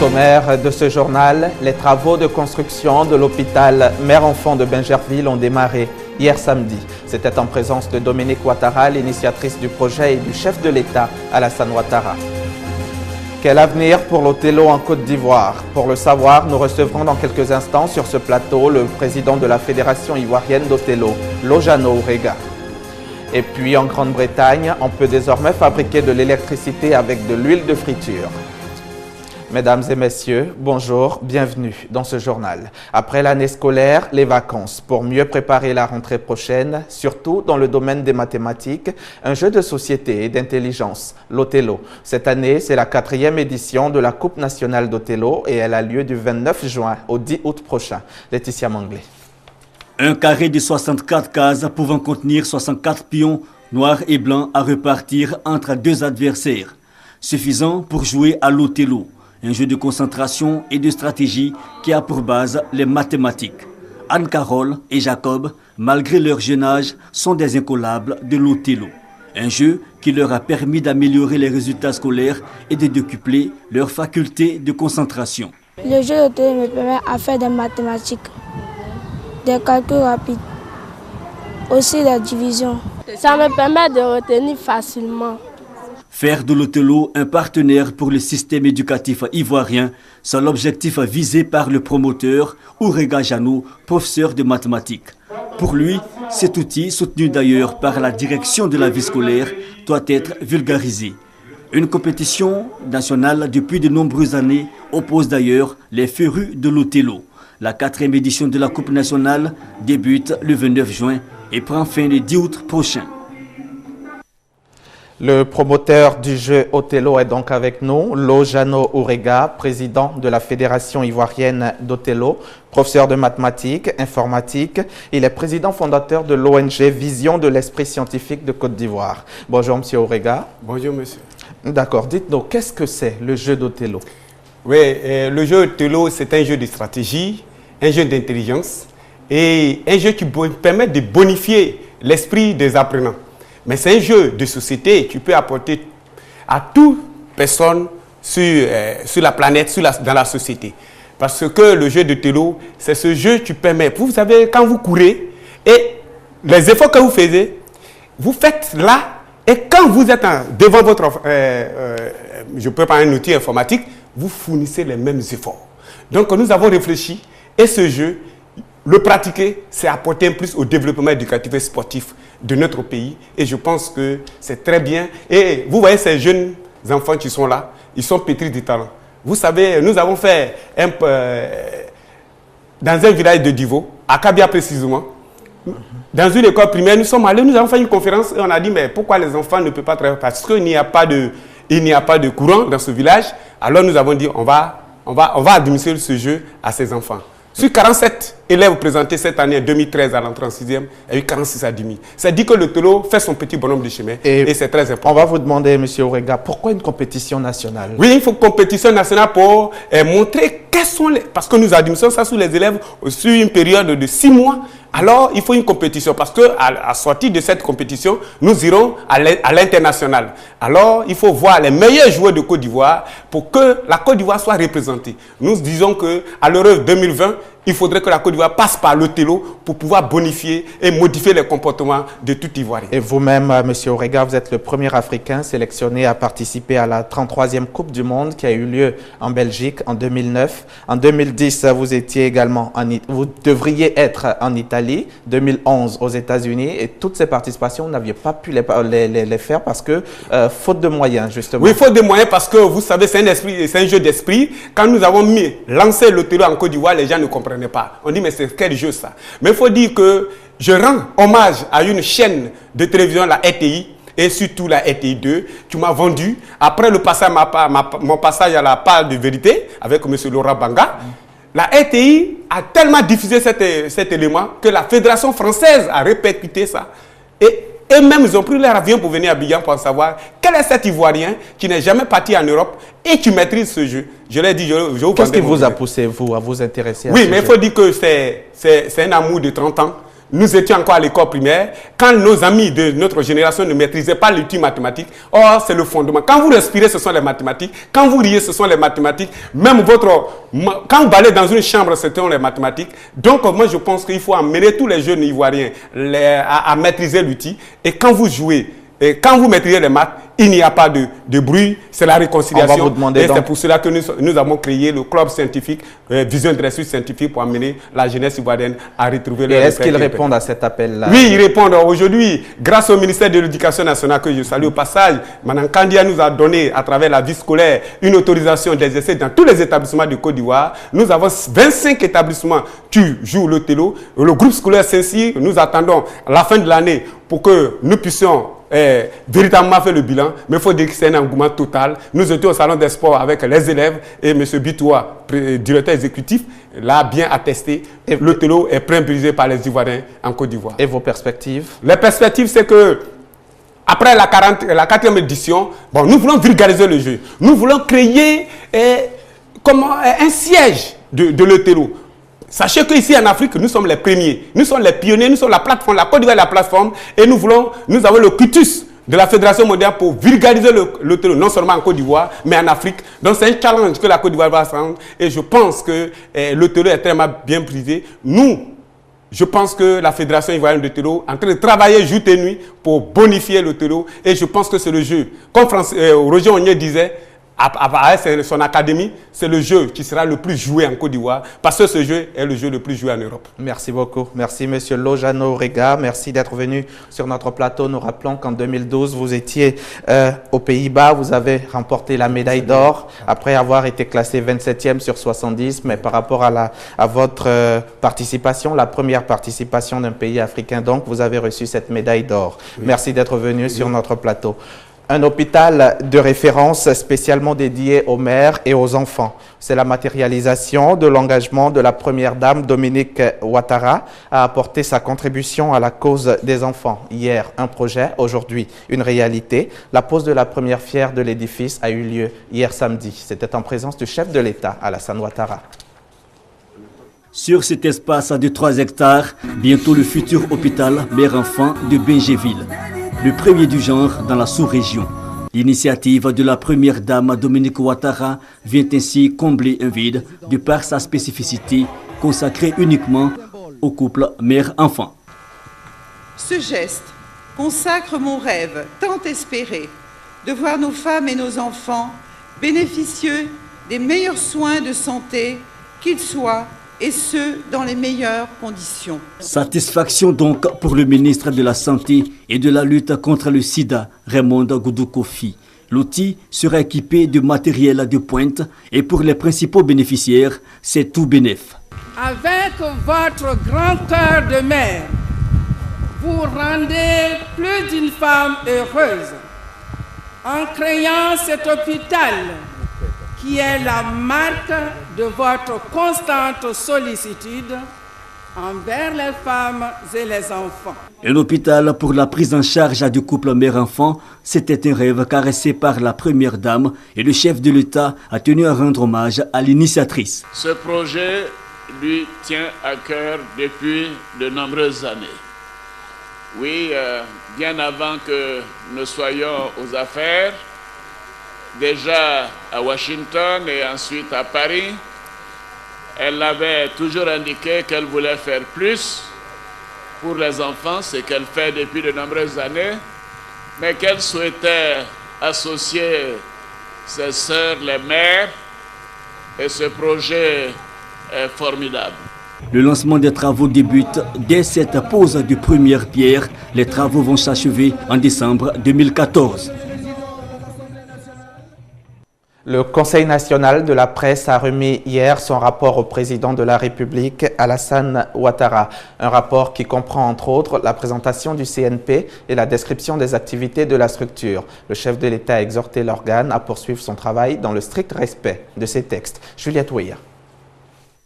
sommaire de ce journal, les travaux de construction de l'hôpital Mère-Enfant de Bingerville ont démarré hier samedi. C'était en présence de Dominique Ouattara, l'initiatrice du projet, et du chef de l'État, Alassane Ouattara. Quel avenir pour l'Othello en Côte d'Ivoire? Pour le savoir, nous recevrons dans quelques instants sur ce plateau le président de la Fédération ivoirienne d'Othello, Lojano Ourega. Et puis en Grande-Bretagne, on peut désormais fabriquer de l'électricité avec de l'huile de friture. Mesdames et messieurs, bonjour, bienvenue dans ce journal. Après l'année scolaire, les vacances. Pour mieux préparer la rentrée prochaine, surtout dans le domaine des mathématiques, un jeu de société et d'intelligence, l'Othello. Cette année, c'est la 4e édition de la Coupe nationale d'Othello et elle a lieu du 29 juin au 10 août prochain. Laetitia Manglé. Un carré de 64 cases pouvant contenir 64 pions noirs et blancs à repartir entre deux adversaires. Suffisant pour jouer à l'Othello. Un jeu de concentration et de stratégie qui a pour base les mathématiques. Anne-Carole et Jacob, malgré leur jeune âge, sont des incollables de l'Othello. Un jeu qui leur a permis d'améliorer les résultats scolaires et de décupler leurs facultés de concentration. Le jeu d'Othello me permet de faire des mathématiques, des calculs rapides, aussi la division. Ça me permet de retenir facilement. Faire de l'Othello un partenaire pour le système éducatif ivoirien, c'est l'objectif visé par le promoteur Ourega Jano, professeur de mathématiques. Pour lui, cet outil, soutenu d'ailleurs par la direction de la vie scolaire, doit être vulgarisé. Une compétition nationale depuis de nombreuses années oppose d'ailleurs les férus de l'Othello. La 4e édition de la Coupe nationale débute le 29 juin et prend fin le 10 août prochain. Le promoteur du jeu Othello est donc avec nous, Lojano Ourega, président de la Fédération ivoirienne d'Othello, professeur de mathématiques, informatique. Il est président fondateur de l'ONG Vision de l'Esprit Scientifique de Côte d'Ivoire. Bonjour, monsieur Ourega. Bonjour, monsieur. D'accord. Dites-nous, qu'est-ce que c'est le jeu d'Othello? Oui, le jeu Othello, c'est un jeu de stratégie, un jeu d'intelligence et un jeu qui permet de bonifier l'esprit des apprenants. Mais c'est un jeu de société, tu peux apporter à toute personne sur la planète, dans la société. Parce que le jeu d'Othello, c'est ce jeu qui permet, vous savez, quand vous courez, et les efforts que vous faites, vous faites là, et quand vous êtes devant votre, je peux parler d'un outil informatique, vous fournissez les mêmes efforts. Donc nous avons réfléchi, et ce jeu, le pratiquer, c'est apporter un plus au développement éducatif et sportif de notre pays. Et je pense que c'est très bien. Et vous voyez ces jeunes enfants qui sont là, ils sont pétris de talent. Vous savez, nous avons fait dans un village de Divo, à Kabia précisément, dans une école primaire, nous sommes allés, nous avons fait une conférence et on a dit, mais pourquoi les enfants ne peuvent pas travailler? Parce qu'il n'y a pas de courant dans ce village. Alors nous avons dit, on va administrer ce jeu à ces enfants. Sur 47 élèves présentés cette année, en 2013, à l'entrée en 6e, il y a eu 46 admis. Ça dit que l'Othello fait son petit bonhomme de chemin et c'est très important. On va vous demander, M. Ourega, pourquoi une compétition nationale? Oui, il faut une compétition nationale pour montrer quels sont les... Parce que nous administrons ça sur les élèves sur une période de 6 mois. Alors, il faut une compétition parce qu'à la sortie de cette compétition, nous irons à l'international. Alors, il faut voir les meilleurs joueurs de Côte d'Ivoire pour que la Côte d'Ivoire soit représentée. Nous disons qu'à l'Euro 2020, il faudrait que la Côte d'Ivoire passe par l'Othello pour pouvoir bonifier et modifier les comportements de tout Ivoirien. Et vous-même, M. Ourega, vous êtes le premier Africain sélectionné à participer à la 33e Coupe du Monde qui a eu lieu en Belgique en 2009. En 2010, vous étiez également vous devriez être en Italie, 2011 aux États-Unis, et toutes ces participations, vous n'aviez pas pu les faire parce que faute de moyens, justement. Oui, faute de moyens parce que vous savez, c'est un jeu d'esprit. Quand nous avons lancé l'Othello en Côte d'Ivoire, les gens ne comprenaient pas. On dit, mais c'est quel jeu ça? Mais il faut dire que je rends hommage à une chaîne de télévision, la RTI, et surtout la RTI 2, qui m'a vendu, après le passage, mon passage à la part de vérité, avec M. Laurent Banga, la RTI a tellement diffusé cet élément que la Fédération française a répercuté ça. Et eux-mêmes, ils ont pris leur avion pour venir à Abidjan pour savoir quel est cet Ivoirien qui n'est jamais parti en Europe et qui maîtrise ce jeu. Je l'ai dit, je vous Qu'est-ce qui vous a poussé, vous, à vous intéresser à ce jeu? Oui, mais il faut dire que c'est un amour de 30 ans. nous étions encore à l'école primaire, quand nos amis de notre génération ne maîtrisaient pas l'étude mathématique, or c'est le fondement. Quand vous respirez, ce sont les mathématiques. Quand vous riez, ce sont les mathématiques. Même quand vous allez dans une chambre, ce sont les mathématiques. Donc moi je pense qu'il faut amener tous les jeunes ivoiriens à maîtriser l'outil. Et quand vous jouez, et quand vous maîtrisez les maths, il n'y a pas de bruit, c'est la réconciliation. Et c'est pour cela que nous avons créé le club scientifique, Vision de Ressources Scientifiques, pour amener la jeunesse ivoirienne à retrouver leur... Et est-ce qu'ils répondent à cet appel-là? Oui, ils répondent. Aujourd'hui, grâce au ministère de l'Éducation nationale, que je salue au passage, Mme Kandia nous a donné, à travers la vie scolaire, une autorisation d'exercer dans tous les établissements de Côte d'Ivoire. Nous avons 25 établissements qui jouent le télo. Le groupe scolaire Saint-Cyr, nous attendons à la fin de l'année pour que nous puissions véritablement faire le bilan, mais il faut dire que c'est un engouement total. Nous étions au salon des sports avec les élèves et M. Bitoua, directeur exécutif, l'a bien attesté. Et le télo est priorisé par les Ivoiriens en Côte d'Ivoire. Et vos perspectives? Les perspectives, c'est que après la 4e édition, nous voulons vulgariser le jeu. Nous voulons créer un siège de l'Eutélo. Sachez qu'ici en Afrique, nous sommes les premiers, nous sommes les pionniers, nous sommes la plateforme, la Côte d'Ivoire est la plateforme, et nous avons le cutus de la Fédération mondiale pour vulgariser le télo, non seulement en Côte d'Ivoire, mais en Afrique. Donc c'est un challenge que la Côte d'Ivoire va prendre, et je pense que le télo est très bien prisé. Je pense que la Fédération ivoirienne de télo est en train de travailler jour et nuit pour bonifier le télo, et je pense que c'est le jeu. Comme Roger Onye disait, à son académie, c'est le jeu qui sera le plus joué en Côte d'Ivoire, parce que ce jeu est le jeu le plus joué en Europe. Merci beaucoup. Merci M. Lojano Rega. Merci d'être venu sur notre plateau. Nous rappelons qu'en 2012, vous étiez aux Pays-Bas. Vous avez remporté la médaille d'or après avoir été classé 27e sur 70. Mais par rapport à votre participation, la première participation d'un pays africain, donc, vous avez reçu cette médaille d'or. Oui. Merci d'être venu sur notre plateau. Un hôpital de référence spécialement dédié aux mères et aux enfants. C'est la matérialisation de l'engagement de la première dame Dominique Ouattara à apporter sa contribution à la cause des enfants. Hier, un projet, aujourd'hui, une réalité. La pose de la première pierre de l'édifice a eu lieu hier samedi. C'était en présence du chef de l'État, Alassane Ouattara. Sur cet espace de 3 hectares, bientôt le futur hôpital mère-enfant de Benjéville. Le premier du genre dans la sous-région. L'initiative de la première dame Dominique Ouattara vient ainsi combler un vide de par sa spécificité consacrée uniquement au couple mère-enfant. Ce geste consacre mon rêve tant espéré de voir nos femmes et nos enfants bénéficieux des meilleurs soins de santé qu'ils soient, et ce, dans les meilleures conditions. Satisfaction donc pour le ministre de la Santé et de la lutte contre le sida, Raymond Goudou-Kofi. L'outil sera équipé de matériel de pointe et pour les principaux bénéficiaires, c'est tout bénef. Avec votre grand cœur de mère, vous rendez plus d'une femme heureuse en créant cet hôpital qui est la marque de votre constante sollicitude envers les femmes et les enfants. Un hôpital pour la prise en charge du couple mère-enfant, c'était un rêve caressé par la première dame et le chef de l'État a tenu à rendre hommage à l'initiatrice. Ce projet lui tient à cœur depuis de nombreuses années. Oui, bien avant que nous soyons aux affaires, déjà à Washington et ensuite à Paris, elle avait toujours indiqué qu'elle voulait faire plus pour les enfants, ce qu'elle fait depuis de nombreuses années, mais qu'elle souhaitait associer ses sœurs, les mères, et ce projet est formidable. Le lancement des travaux débute dès cette pose de première pierre. Les travaux vont s'achever en décembre 2014. Le Conseil national de la presse a remis hier son rapport au président de la République, Alassane Ouattara. Un rapport qui comprend entre autres la présentation du CNP et la description des activités de la structure. Le chef de l'État a exhorté l'organe à poursuivre son travail dans le strict respect de ces textes. Juliette Ouya.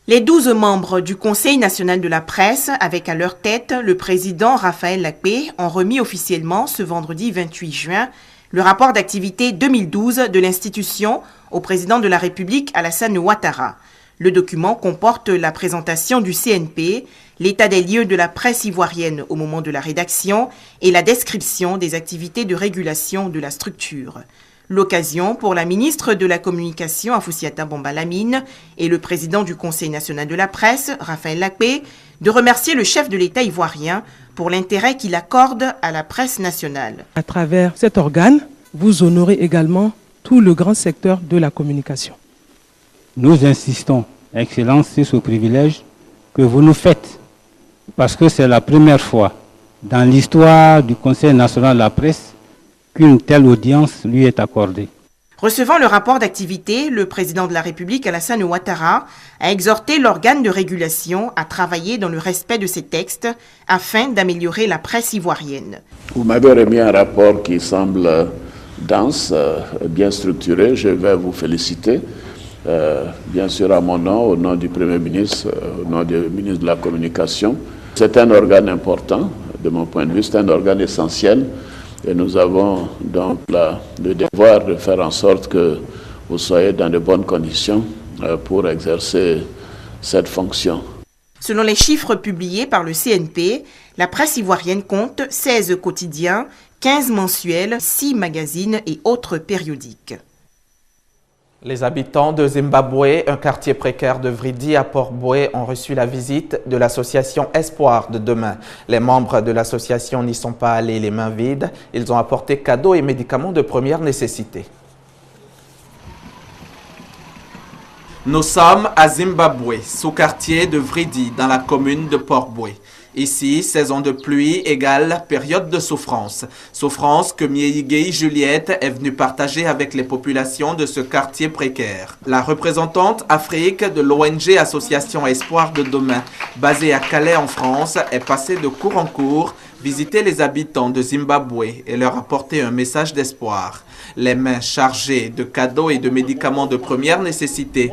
Les 12 membres du Conseil national de la presse, avec à leur tête le président Raphaël Lacpé, ont remis officiellement ce vendredi 28 juin le rapport d'activité 2012 de l'institution au président de la République Alassane Ouattara. Le document comporte la présentation du CNP, l'état des lieux de la presse ivoirienne au moment de la rédaction et la description des activités de régulation de la structure. L'occasion pour la ministre de la Communication, Afoussiata Bombalamine, et le président du Conseil national de la presse, Raphaël Lakpé, de remercier le chef de l'État ivoirien pour l'intérêt qu'il accorde à la presse nationale. À travers cet organe, vous honorez également tout le grand secteur de la communication. Nous insistons, Excellence, sur ce privilège que vous nous faites, parce que c'est la première fois dans l'histoire du Conseil national de la presse qu'une telle audience lui est accordée. Recevant le rapport d'activité, le président de la République, Alassane Ouattara, a exhorté l'organe de régulation à travailler dans le respect de ces textes afin d'améliorer la presse ivoirienne. Vous m'avez remis un rapport qui semble dense, bien structuré. Je vais vous féliciter. Bien sûr à mon nom, au nom du Premier ministre, au nom du ministre de la Communication. C'est un organe important, de mon point de vue, c'est un organe essentiel. Et nous avons donc le devoir de faire en sorte que vous soyez dans de bonnes conditions pour exercer cette fonction. Selon les chiffres publiés par le CNP, la presse ivoirienne compte 16 quotidiens, 15 mensuels, 6 magazines et autres périodiques. Les habitants de Zimbabwe, un quartier précaire de Vridi à Port-Boué, ont reçu la visite de l'association Espoir de demain. Les membres de l'association n'y sont pas allés les mains vides. Ils ont apporté cadeaux et médicaments de première nécessité. Nous sommes à Zimbabwe, sous-quartier de Vridi, dans la commune de Port-Boué. Ici, saison de pluie égale période de souffrance. Souffrance que Mieyigei Juliette est venue partager avec les populations de ce quartier précaire. La représentante Afrique de l'ONG Association Espoir de demain, basée à Calais en France, est passée de cour en cour visiter les habitants de Zimbabwe et leur apporter un message d'espoir. Les mains chargées de cadeaux et de médicaments de première nécessité,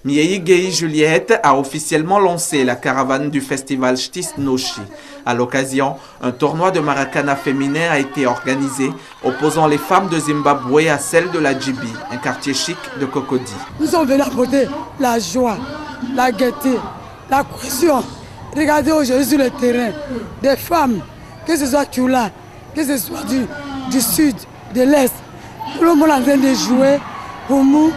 Mieyigei Juliette a officiellement lancé la caravane du festival Ch'tis Noshi. À l'occasion, un tournoi de maracana féminin a été organisé, opposant les femmes de Zimbabwe à celles de la Djibi, un quartier chic de Cocody. Nous sommes venus apporter la joie, la gaieté, la cohésion. Regardez aujourd'hui sur le terrain, des femmes, que ce soit Tchoula, que ce soit du sud, de l'est, tout le monde est en train de jouer. Pour nous,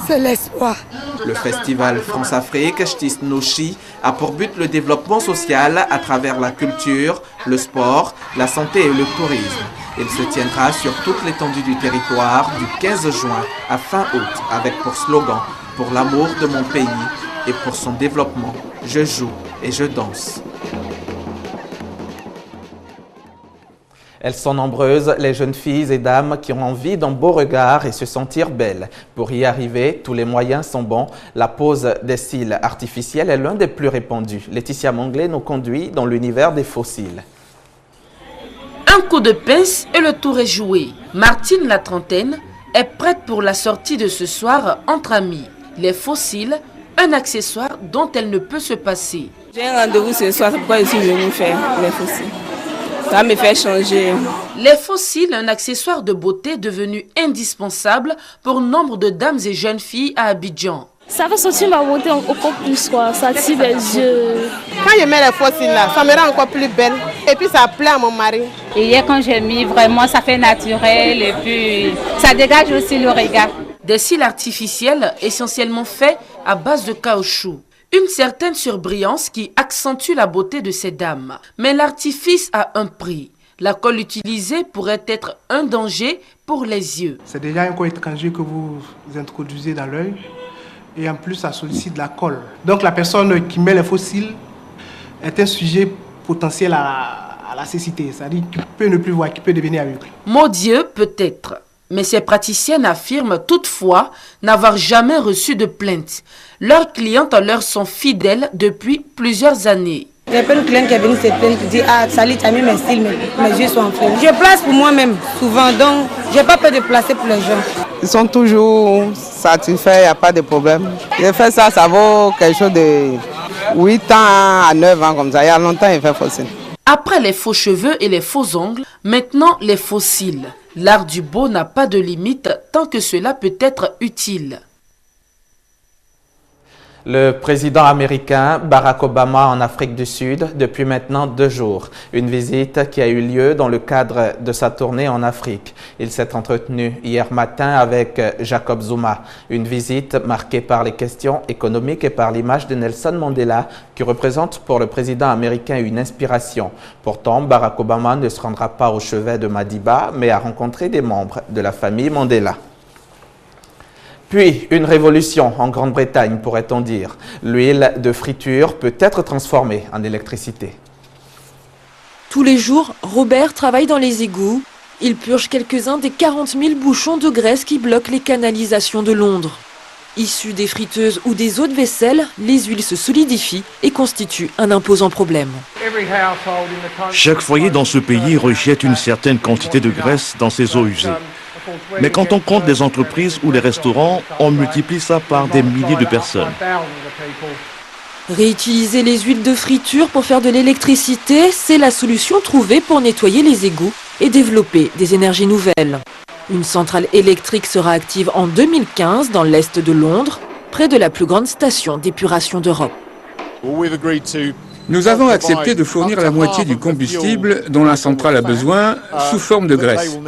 c'est l'espoir. Le festival France-Afrique Ch'tis Noshi a pour but le développement social à travers la culture, le sport, la santé et le tourisme. Il se tiendra sur toute l'étendue du territoire du 15 juin à fin août avec pour slogan « Pour l'amour de mon pays et pour son développement, je joue et je danse ». Elles sont nombreuses, les jeunes filles et dames qui ont envie d'un beau regard et se sentir belles. Pour y arriver, tous les moyens sont bons. La pose des cils artificiels est l'un des plus répandus. Laetitia Manglé nous conduit dans l'univers des faux cils. Un coup de pince et le tour est joué. Martine, la trentaine, est prête pour la sortie de ce soir entre amis. Les faux cils, un accessoire dont elle ne peut se passer. J'ai un rendez-vous ce soir, c'est pourquoi je suis venue faire les faux cils. Ça me fait changer. Les faux cils, un accessoire de beauté devenu indispensable pour nombre de dames et jeunes filles à Abidjan. Ça fait sortir ma beauté encore plus, quoi. Ça attire les yeux. Quand je mets les faux cils là, ça me rend encore plus belle. Et puis ça plaît à mon mari. Et hier quand j'ai mis, vraiment ça fait naturel et puis ça dégage aussi le regard. Des cils artificiels essentiellement faits à base de caoutchouc. Une certaine surbrillance qui accentue la beauté de ces dames. Mais l'artifice a un prix. La colle utilisée pourrait être un danger pour les yeux. C'est déjà un coin étranger que vous introduisez dans l'œil. Et en plus, ça sollicite la colle. Donc la personne qui met les faux cils est un sujet potentiel à la cécité. C'est-à-dire qu'il peut ne plus voir, qu'il peut devenir aveugle. Mon Dieu, peut-être. Mais ces praticiennes affirment toutefois n'avoir jamais reçu de plainte. Leurs clientes leur sont fidèles depuis plusieurs années. Il y a pas de client qui est venu se plaindre qui dit « Ah, salut, tu as mis mes cils, mes yeux sont en feu. » Je place pour moi-même, souvent, donc je n'ai pas peur de placer pour les gens. Ils sont toujours satisfaits, il n'y a pas de problème. J'ai fait ça, ça vaut quelque chose de 8 ans à 9 ans comme ça. Il y a longtemps, il fait faux cils. Après les faux cheveux et les faux ongles, maintenant les faux cils. L'art du beau n'a pas de limite tant que cela peut être utile. Le président américain Barack Obama en Afrique du Sud depuis maintenant 2 jours. Une visite qui a eu lieu dans le cadre de sa tournée en Afrique. Il s'est entretenu hier matin avec Jacob Zuma. Une visite marquée par les questions économiques et par l'image de Nelson Mandela qui représente pour le président américain une inspiration. Pourtant, Barack Obama ne se rendra pas au chevet de Madiba mais a rencontré des membres de la famille Mandela. Puis, une révolution en Grande-Bretagne, pourrait-on dire. L'huile de friture peut être transformée en électricité. Tous les jours, Robert travaille dans les égouts. Il purge quelques-uns des 40 000 bouchons de graisse qui bloquent les canalisations de Londres. Issues des friteuses ou des eaux de vaisselle, les huiles se solidifient et constituent un imposant problème. Chaque foyer dans ce pays rejette une certaine quantité de graisse dans ses eaux usées. Mais quand on compte les entreprises ou les restaurants, on multiplie ça par des milliers de personnes. Réutiliser les huiles de friture pour faire de l'électricité, c'est la solution trouvée pour nettoyer les égouts et développer des énergies nouvelles. Une centrale électrique sera active en 2015 dans l'est de Londres, près de la plus grande station d'épuration d'Europe. Nous avons accepté de fournir la moitié du combustible dont la centrale a besoin sous forme de graisse.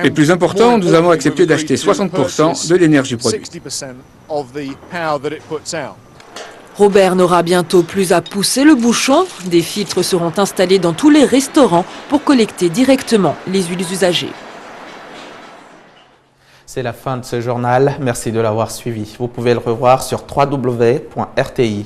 Et plus important, nous avons accepté d'acheter 60% de l'énergie produite. Robert n'aura bientôt plus à pousser le bouchon. Des filtres seront installés dans tous les restaurants pour collecter directement les huiles usagées. C'est la fin de ce journal. Merci de l'avoir suivi. Vous pouvez le revoir sur www.rti.ci.